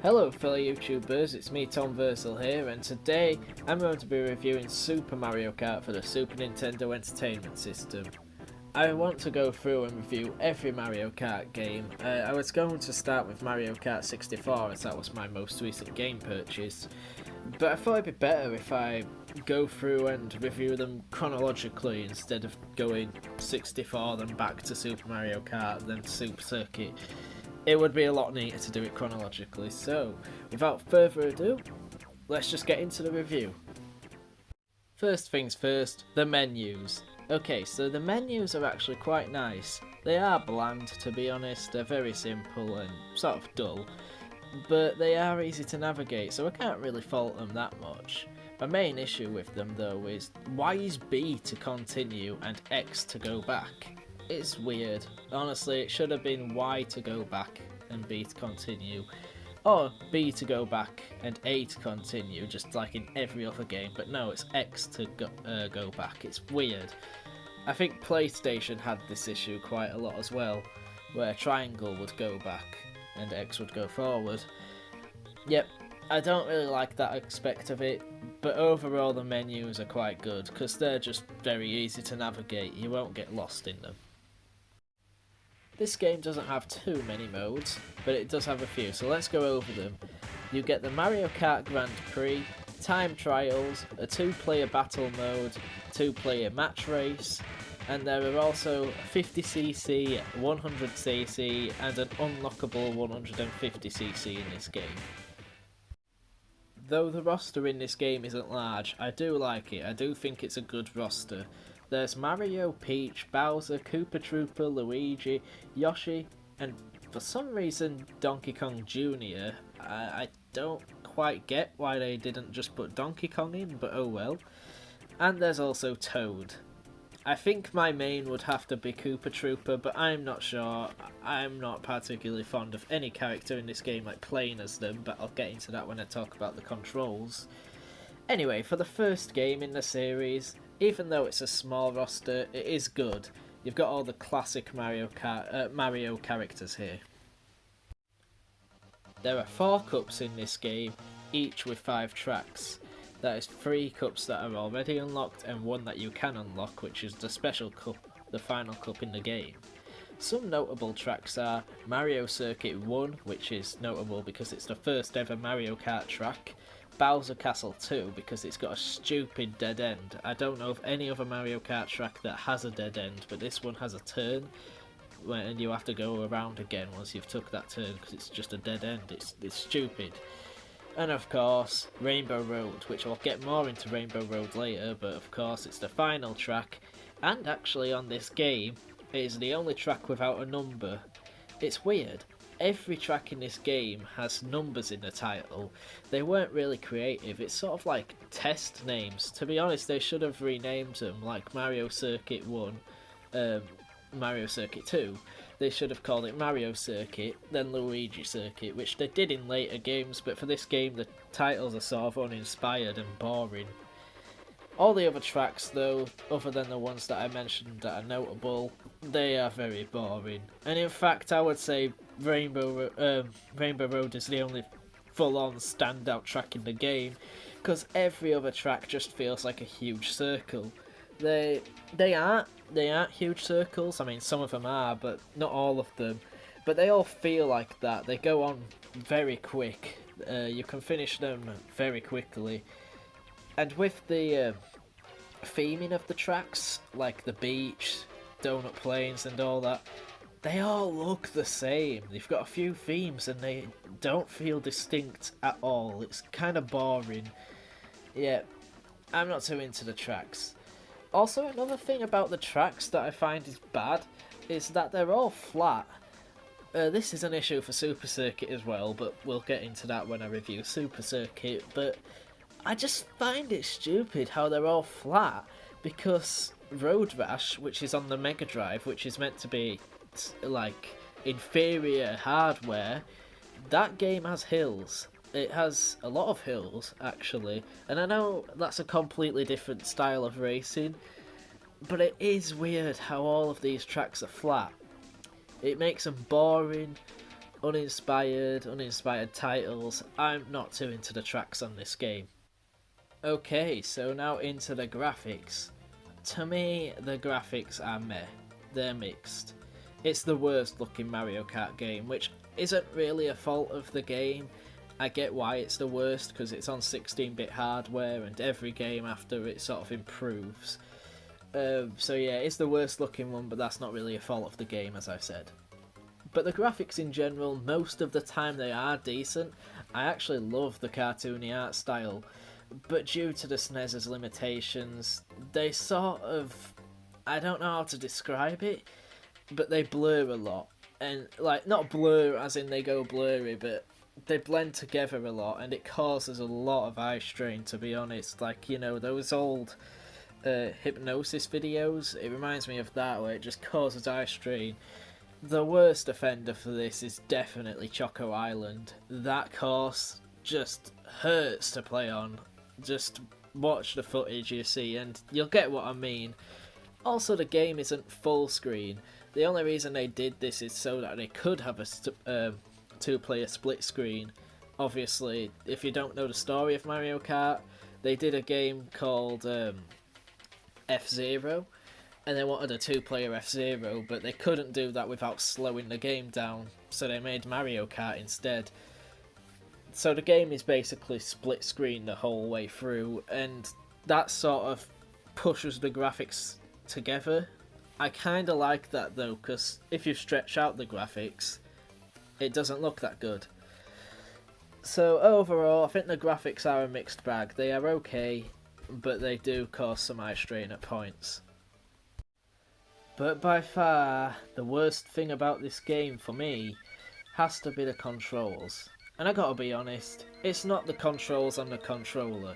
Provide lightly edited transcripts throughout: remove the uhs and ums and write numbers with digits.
Hello fellow YouTubers, it's me Tomversal here, and today I'm going to be reviewing Super Mario Kart for the Super Nintendo Entertainment System. I want to go through and review every Mario Kart game. I was going to start with Mario Kart 64 as that was my most recent game purchase, but I thought it'd be better if I go through and review them chronologically instead of going 64 then back to Super Mario Kart then Super Circuit. It would be a lot neater to do it chronologically, so without further ado, let's just get into the review. First things first, the menus. Okay, so the menus are actually quite nice. They are bland, to be honest, they're very simple and sort of dull, but they are easy to navigate, so I can't really fault them that much. My main issue with them though is, why is B to continue and X to go back? It's weird. Honestly, it should have been Y to go back and B to continue, or B to go back and A to continue, just like in every other game, but no, it's X to go back. It's weird. I think PlayStation had this issue quite a lot as well, where triangle would go back and X would go forward. Yep, I don't really like that aspect of it, but overall the menus are quite good, because they're just very easy to navigate, you won't get lost in them. This game doesn't have too many modes, but it does have a few, so let's go over them. You get the Mario Kart Grand Prix, Time Trials, a 2-player battle mode, 2-player match race, and there are also 50cc, 100cc, and an unlockable 150cc in this game. Though the roster in this game isn't large, I do like it. I do think it's a good roster. There's Mario, Peach, Bowser, Koopa Troopa, Luigi, Yoshi, and for some reason Donkey Kong Jr. I don't quite get why they didn't just put Donkey Kong in, but oh well. And there's also Toad. I think my main would have to be Koopa Troopa, but I'm not sure. I'm not particularly fond of any character in this game, like playing as them, but I'll get into that when I talk about the controls. Anyway, for the first game in the series, even though it's a small roster, it is good. You've got all the classic Mario characters here. There are 4 cups in this game, each with 5 tracks. That is 3 cups that are already unlocked and 1 that you can unlock, which is the special cup, the final cup in the game. Some notable tracks are Mario Circuit 1, which is notable because it's the first ever Mario Kart track. Bowser Castle 2 because it's got a stupid dead end. I don't know of any other Mario Kart track that has a dead end, but this one has a turn and you have to go around again once you've took that turn because it's just a dead end. It's stupid. And of course Rainbow Road, which I'll get more into Rainbow Road later, but of course it's the final track, and actually on this game it is the only track without a number. It's weird. Every track in this game has numbers in the title. They weren't really creative, it's sort of like test names. To be honest, they should have renamed them, like Mario Circuit 1, Mario Circuit 2. They should have called it Mario Circuit, then Luigi Circuit, which they did in later games, but for this game the titles are sort of uninspired and boring. All the other tracks though, other than the ones that I mentioned that are notable, they are very boring. And in fact I would say Rainbow Road is the only full-on standout track in the game, because every other track just feels like a huge circle. They aren't huge circles. I mean, some of them are, but not all of them. But they all feel like that. They go on very quick. You can finish them very quickly. And with the theming of the tracks, like the beach, donut plains and all that, they all look the same. They've got a few themes and they don't feel distinct at all. It's kind of boring. Yeah, I'm not too into the tracks. Also, another thing about the tracks that I find is bad is that they're all flat. This is an issue for Super Circuit as well, but we'll get into that when I review Super Circuit. But I just find it stupid how they're all flat, because Road Rash, which is on the Mega Drive, which is meant to be like inferior hardware, that game has hills. It has a lot of hills actually, and I know that's a completely different style of racing, But it is weird how all of these tracks are flat. It makes them boring, uninspired titles. I'm not too into the tracks on this game. Okay, so now into the graphics. To me, the graphics are meh. They're mixed. It's the worst looking Mario Kart game, which isn't really a fault of the game. I get why it's the worst, because it's on 16-bit hardware and every game after it sort of improves. So yeah, it's the worst looking one, but that's not really a fault of the game, as I've said. But the graphics in general, most of the time they are decent. I actually love the cartoony art style, but due to the SNES's limitations, they sort of... I don't know how to describe it, but they blur a lot. And, like, not blur as in they go blurry, but they blend together a lot, and it causes a lot of eye strain, to be honest. Like, you know, those old hypnosis videos, it reminds me of that, where it just causes eye strain. The worst offender for this is definitely Choco Island. That course just hurts to play on. Just watch the footage you see and you'll get what I mean. Also, the game isn't full screen. The only reason they did this is so that they could have a two-player split screen. Obviously, if you don't know the story of Mario Kart, they did a game called F-Zero, and they wanted a two-player F-Zero, but they couldn't do that without slowing the game down, so they made Mario Kart instead. So the game is basically split screen the whole way through, and that sort of pushes the graphics together. I kind of like that though, because if you stretch out the graphics, it doesn't look that good. So overall, I think the graphics are a mixed bag. They are okay, but they do cause some eye strain at points. But by far, the worst thing about this game for me has to be the controls. And I gotta be honest, it's not the controls on the controller.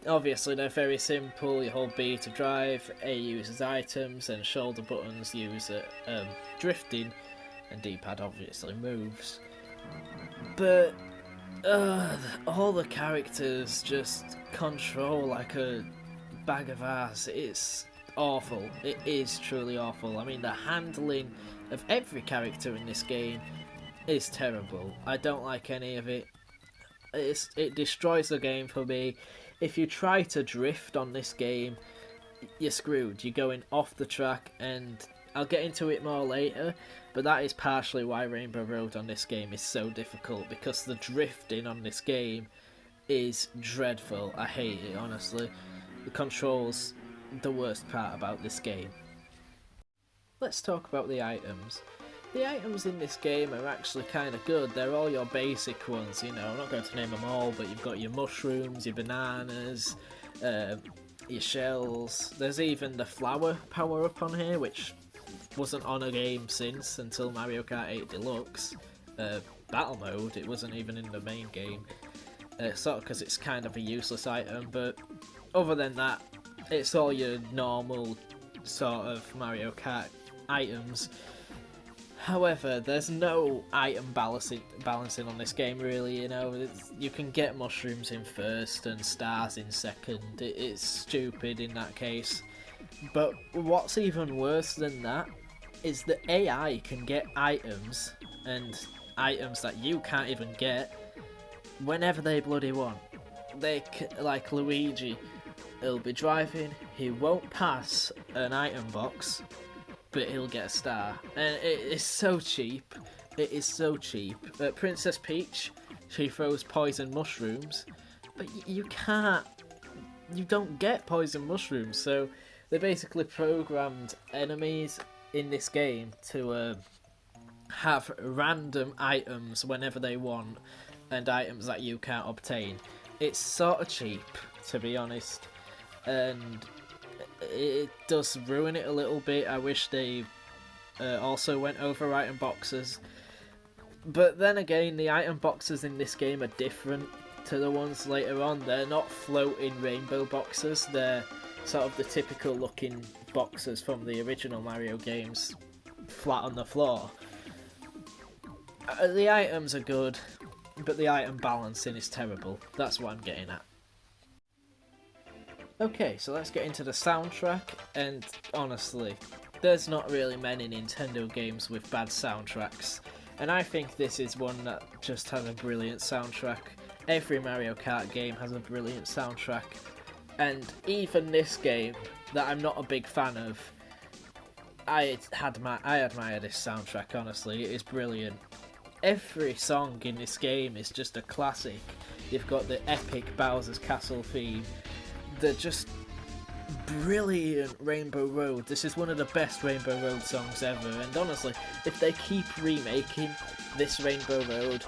Obviously they're very simple. You hold B to drive, A uses items, and shoulder buttons use drifting, and D-pad obviously moves. But all the characters just control like a bag of ass. It's awful. It is truly awful. I mean, the handling of every character in this game is terrible. I don't like any of it. It destroys the game for me. If you try to drift on this game, you're screwed. You're going off the track, and I'll get into it more later, but that is partially why Rainbow Road on this game is so difficult, because the drifting on this game is dreadful. I hate it, honestly. The controls, the worst part about this game. Let's talk about the items. The items in this game are actually kind of good. They're all your basic ones, you know. I'm not going to name them all, but you've got your mushrooms, your bananas, your shells. There's even the flower power-up on here, which wasn't on a game since until Mario Kart 8 Deluxe. Battle mode, it wasn't even in the main game. Sort of because it's kind of a useless item, but other than that, it's all your normal sort of Mario Kart items. However, there's no item balancing on this game, really. You know, you can get mushrooms in first and stars in second. It's stupid in that case. But what's even worse than that is the AI can get items, and items that you can't even get, whenever they bloody want. Like Luigi, he'll be driving, he won't pass an item box, but he'll get a star. And it is so cheap. It is so cheap. Princess Peach, she throws poison mushrooms, but you can't. You don't get poison mushrooms, so they basically programmed enemies in this game to have random items whenever they want, and items that you can't obtain. It's sort of cheap, to be honest, and it does ruin it a little bit. I wish they also went over item boxes. But then again, the item boxes in this game are different to the ones later on. They're not floating rainbow boxes. They're sort of the typical looking boxes from the original Mario games, flat on the floor. The items are good, but the item balancing is terrible. That's what I'm getting at. Okay, so let's get into the soundtrack. And honestly, there's not really many Nintendo games with bad soundtracks. And I think this is one that just has a brilliant soundtrack. Every Mario Kart game has a brilliant soundtrack. And even this game, that I'm not a big fan of, I admire this soundtrack, honestly. It is brilliant. Every song in this game is just a classic. You've got the epic Bowser's Castle theme, the just brilliant Rainbow Road. This is one of the best Rainbow Road songs ever, and honestly, if they keep remaking this Rainbow Road,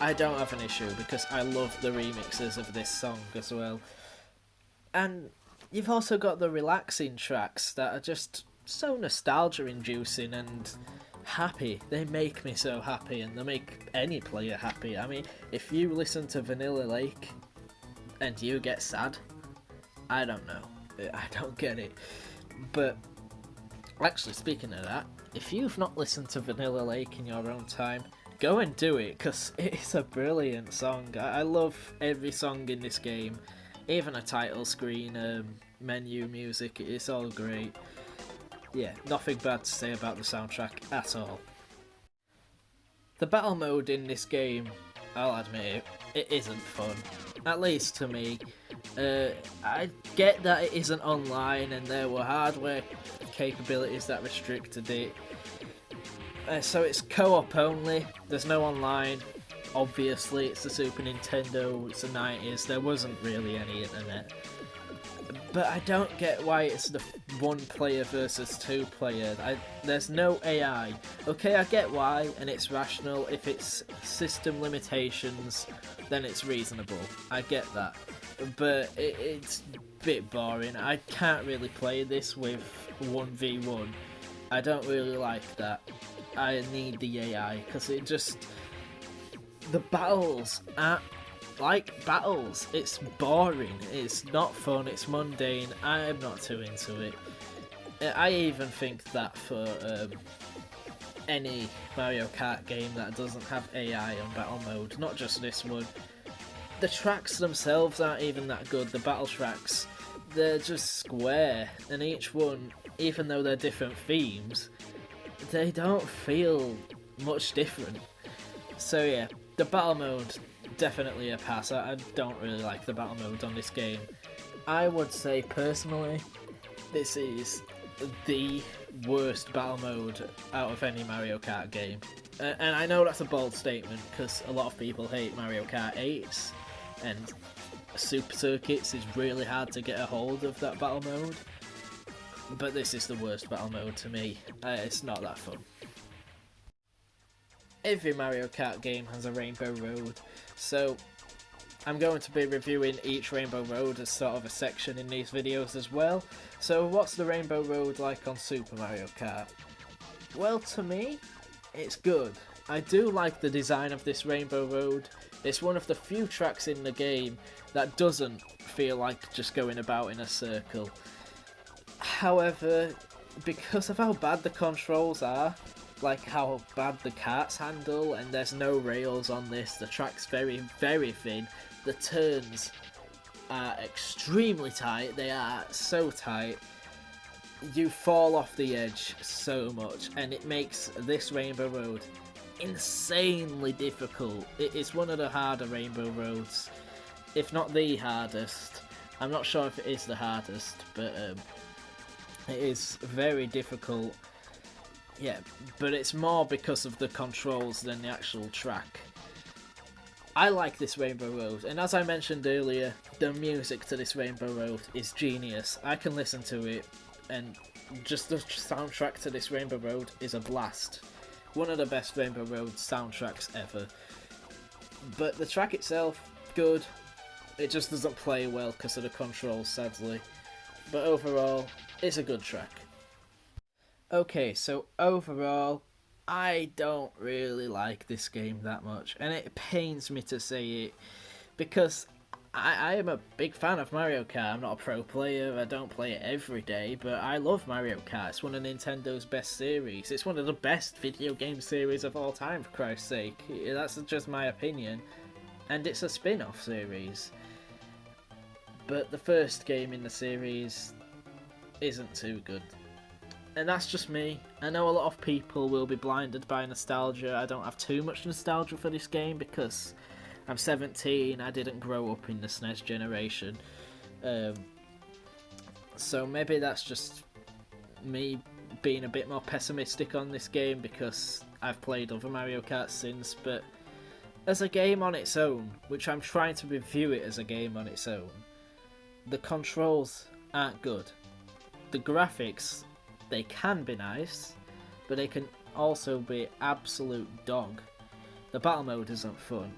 I don't have an issue, because I love the remixes of this song as well. And you've also got the relaxing tracks that are just so nostalgia-inducing and happy. They make me so happy, and they make any player happy. I mean, if you listen to Vanilla Lake and you get sad, I don't know. I don't get it. But actually, speaking of that, if you've not listened to Vanilla Lake in your own time, go and do it, because it's a brilliant song. I love every song in this game, even a title screen, menu music, it's all great. Yeah, nothing bad to say about the soundtrack at all. The battle mode in this game, I'll admit it isn't fun. At least to me. I get that it isn't online and there were hardware capabilities that restricted it. So it's co-op only, there's no online. Obviously, it's the Super Nintendo, it's the 90s, there wasn't really any internet. But I don't get why it's the 1 player versus 2 player. There's no AI. Okay, I get why, and it's rational. If it's system limitations, then it's reasonable. I get that. But it's a bit boring. I can't really play this with 1v1. I don't really like that. I need the AI, because it just... The battles aren't like battles. It's boring, it's not fun, it's mundane. I'm not too into it. I even think that for any Mario Kart game that doesn't have AI on battle mode, not just this one, the tracks themselves aren't even that good. The battle tracks, they're just square, and each one, even though they're different themes, they don't feel much different. So yeah, the battle mode, definitely a pass. I don't really like the battle mode on this game. I would say personally, this is the worst battle mode out of any Mario Kart game. And I know that's a bold statement, because a lot of people hate Mario Kart 8s, and Super Circuits is really hard to get a hold of that battle mode. But this is the worst battle mode to me. It's not that fun. Every Mario Kart game has a Rainbow Road, so I'm going to be reviewing each Rainbow Road as sort of a section in these videos as well. So what's the Rainbow Road like on Super Mario Kart? Well, to me, it's good. I do like the design of this Rainbow Road. It's one of the few tracks in the game that doesn't feel like just going about in a circle. However, because of how bad the controls are, like how bad the karts handle, and there's no rails on this, the track's very, very thin, the turns are extremely tight, they are so tight, you fall off the edge so much, and it makes this Rainbow Road insanely difficult. It is one of the harder Rainbow Roads, if not the hardest. I'm not sure if it is the hardest, but it is very difficult. Yeah, but it's more because of the controls than the actual track. I like this Rainbow Road, and as I mentioned earlier, the music to this Rainbow Road is genius. I can listen to it, and just the soundtrack to this Rainbow Road is a blast. One of the best Rainbow Road soundtracks ever. But the track itself, good. It just doesn't play well because of the controls, sadly. But overall, it's a good track. Okay, so overall, I don't really like this game that much, and it pains me to say it, because I am a big fan of Mario Kart. I'm not a pro player, I don't play it every day, but I love Mario Kart. It's one of Nintendo's best series. It's one of the best video game series of all time, for Christ's sake. That's just my opinion. And it's a spin-off series. But the first game in the series, isn't too good. And that's just me. I know a lot of people will be blinded by nostalgia. I don't have too much nostalgia for this game because I'm 17, I didn't grow up in the SNES generation. So maybe that's just me being a bit more pessimistic on this game because I've played other Mario Kart since, but as a game on its own, which I'm trying to review it as a game on its own, the controls aren't good. The graphics, they can be nice, but they can also be absolute dog. The battle mode isn't fun.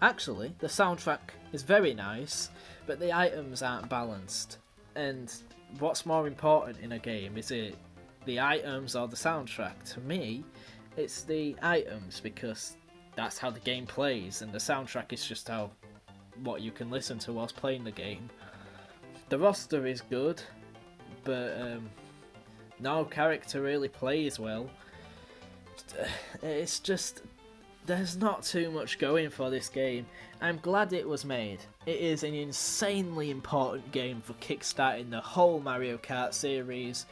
Actually, the soundtrack is very nice, but the items aren't balanced. And what's more important in a game? Is it the items or the soundtrack? To me, it's the items because that's how the game plays, and the soundtrack is just what you can listen to whilst playing the game. The roster is good, but no character really plays well. It's just, there's not too much going for this game. I'm glad it was made. It is an insanely important game for kickstarting the whole Mario Kart series,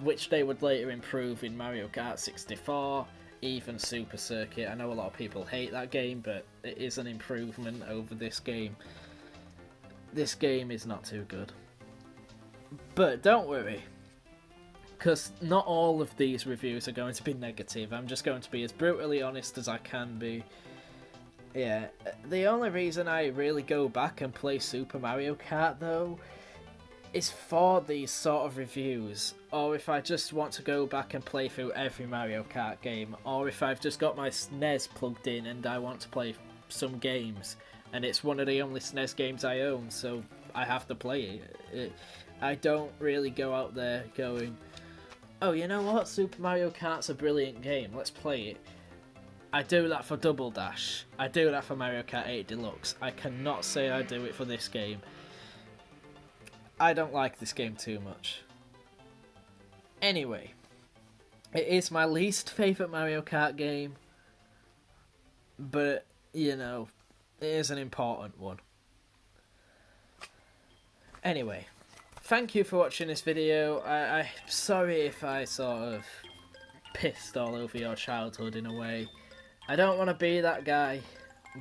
which they would later improve in Mario Kart 64, even Super Circuit. I know a lot of people hate that game, but it is an improvement over this game. This game is not too good. But don't worry, because not all of these reviews are going to be negative. I'm just going to be as brutally honest as I can be. Yeah, the only reason I really go back and play Super Mario Kart though is for these sort of reviews, or if I just want to go back and play through every Mario Kart game, or if I've just got my SNES plugged in and I want to play some games, and it's one of the only SNES games I own, so I have to play it. I don't really go out there going, oh, you know what, Super Mario Kart's a brilliant game, let's play it. I do that for Double Dash, I do that for Mario Kart 8 Deluxe, I cannot say I do it for this game. I don't like this game too much. Anyway, it is my least favourite Mario Kart game, but, you know, it is an important one. Anyway, thank you for watching this video. I'm sorry if I sort of pissed all over your childhood in a way. I don't want to be that guy,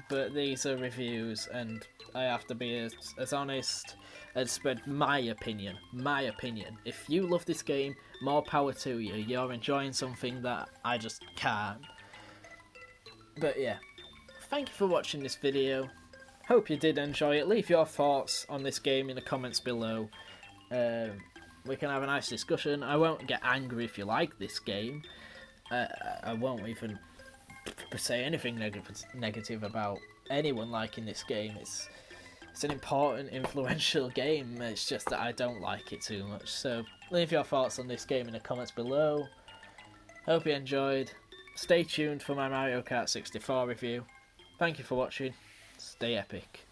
but these are reviews and I have to be as honest and spread my opinion. My opinion. If you love this game, more power to you. You're enjoying something that I just can't. But yeah, thank you for watching this video. Hope you did enjoy it. Leave your thoughts on this game in the comments below. We can have a nice discussion. I won't get angry if you like this game. I won't even say anything negative about anyone liking this game. It's an important, influential game. It's just that I don't like it too much. So leave your thoughts on this game in the comments below. Hope you enjoyed. Stay tuned for my Mario Kart 64 review. Thank you for watching. Stay epic.